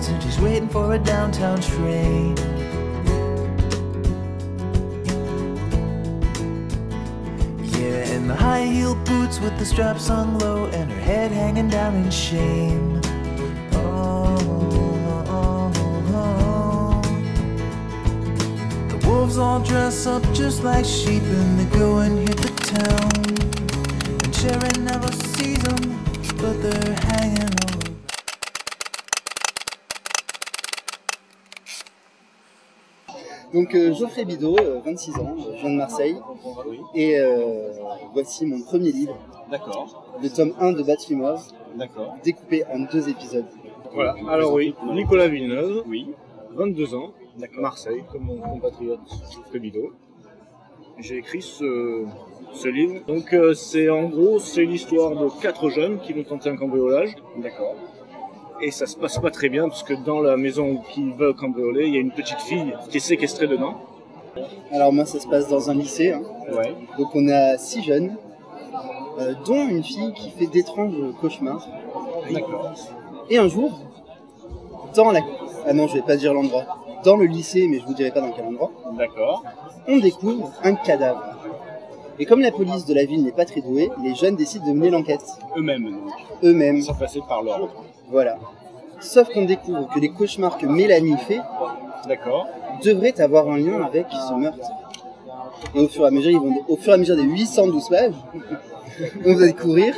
pockets and she's waiting for a downtown train. Yeah, in the high-heeled boots with the straps hung low and her head hanging down in shame. The wolves all dress up just like sheep and they go and hit the town. And Cherry never sees them, but they're hanging on. Donc Geoffrey Bidault, 26 ans, je viens de Marseille, et voici mon premier livre, le tome 1 de Batfimov, découpé en 2 épisodes. Voilà, alors oui, Nicolas Villeneuve, 22 ans, Marseille, comme mon compatriote Geoffrey Bidault. J'ai écrit ce livre, donc c'est l'histoire de 4 jeunes qui vont tenter un cambriolage. Et ça se passe pas très bien parce que dans la maison qu'ils veulent cambrioler, il y a une petite fille qui est séquestrée dedans. Alors moi ça se passe dans un lycée, donc on a 6 jeunes, dont une fille qui fait d'étranges cauchemars. Et un jour, ah non je vais pas dire l'endroit, dans le lycée, mais je vous dirai pas dans quel endroit, on découvre un cadavre. Et comme la police de la ville n'est pas très douée, les jeunes décident de mener l'enquête. Eux-mêmes. Sans passer par l'ordre. Voilà. Sauf qu'on découvre que les cauchemars que Mélanie fait devraient avoir un lien avec ce meurtre. Et au fur et à mesure des 812 pages, on va découvrir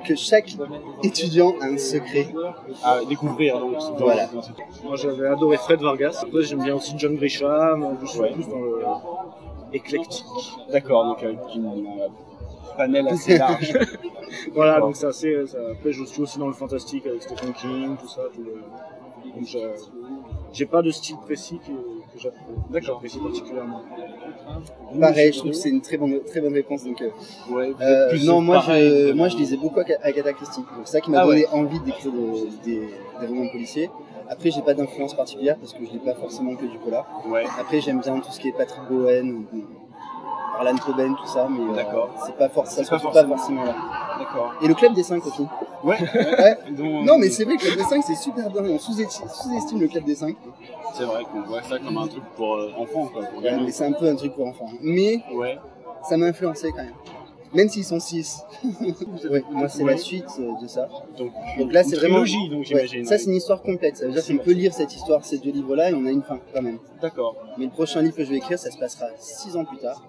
que chaque étudiant a un secret. À découvrir. Donc, voilà. Moi j'avais adoré Fred Vargas. Après j'aime bien aussi John Grisham. Je suis plus dans le éclectique. Donc avec une panel assez large. Voilà, donc c'est assez. Après, je suis aussi dans le fantastique avec Stephen King, tout ça. Donc, j'ai pas de style précis que j'apprécie particulièrement. Pareil, je trouve que c'est une très bonne réponse. Donc, non, moi je lisais beaucoup Agatha Christie. Donc c'est ça qui m'a donné envie d'écrire des romans policiers. Après, j'ai pas d'influence particulière parce que je lis pas forcément que du polar. Après, j'aime bien tout ce qui est Patrick Bowen, Harlan Coben, tout ça, mais c'est pas forcément là. Et le Club des 5 aussi. Non, mais c'est vrai que le Club des 5 c'est super bien, on sous-estime le Club des 5. C'est vrai qu'on voit ça comme un truc pour enfants, quoi. Mais c'est un peu un truc pour enfants. Mais ça m'a influencé quand même. Même s'ils sont 6. Moi c'est la suite de ça. Donc là c'est vraiment. Donc j'imagine. Ça c'est une histoire complète. Ça veut dire qu'on peut lire cette histoire, ces 2 livres-là, et on a une fin quand même. Mais le prochain livre que je vais écrire, ça se passera 6 ans plus tard.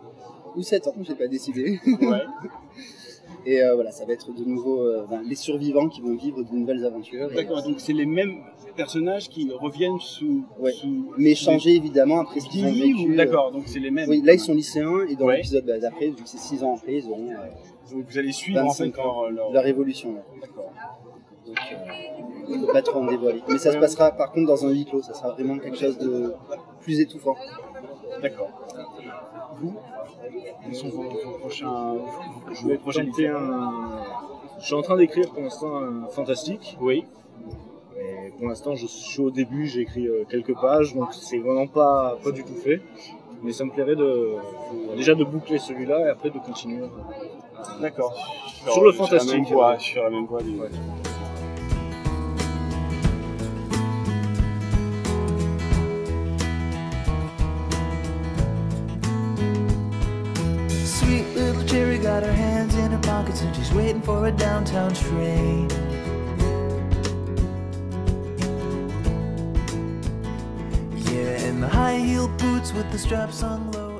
Ou 7 ans, j'ai pas décidé. Et voilà, ça va être de nouveau les survivants qui vont vivre de nouvelles aventures. Donc c'est les mêmes personnages qui reviennent sous mais changés évidemment après ce qu'ils ont vécu. Donc c'est les mêmes. Oui, là ils sont lycéens et dans l'épisode d'après, vu que c'est 6 ans après, ils auront donc vous allez suivre 25 ans leur évolution. Donc je ne peux pas trop en dévoiler. Mais ça se passera par contre dans un huis clos, ça sera vraiment quelque chose de plus étouffant. Vous quels sont vos prochains projets? Je suis en train d'écrire pour l'instant un fantastique. Et pour l'instant, je suis au début, j'ai écrit quelques pages, donc c'est vraiment pas du tout fait. Mais ça me plairait déjà de boucler celui-là et après de continuer. Sur le fantastique. Sur la même voie. Sweet little Cherry got her hands in her pockets and she's waiting for a downtown train. Yeah, in the high-heeled boots with the straps hung low.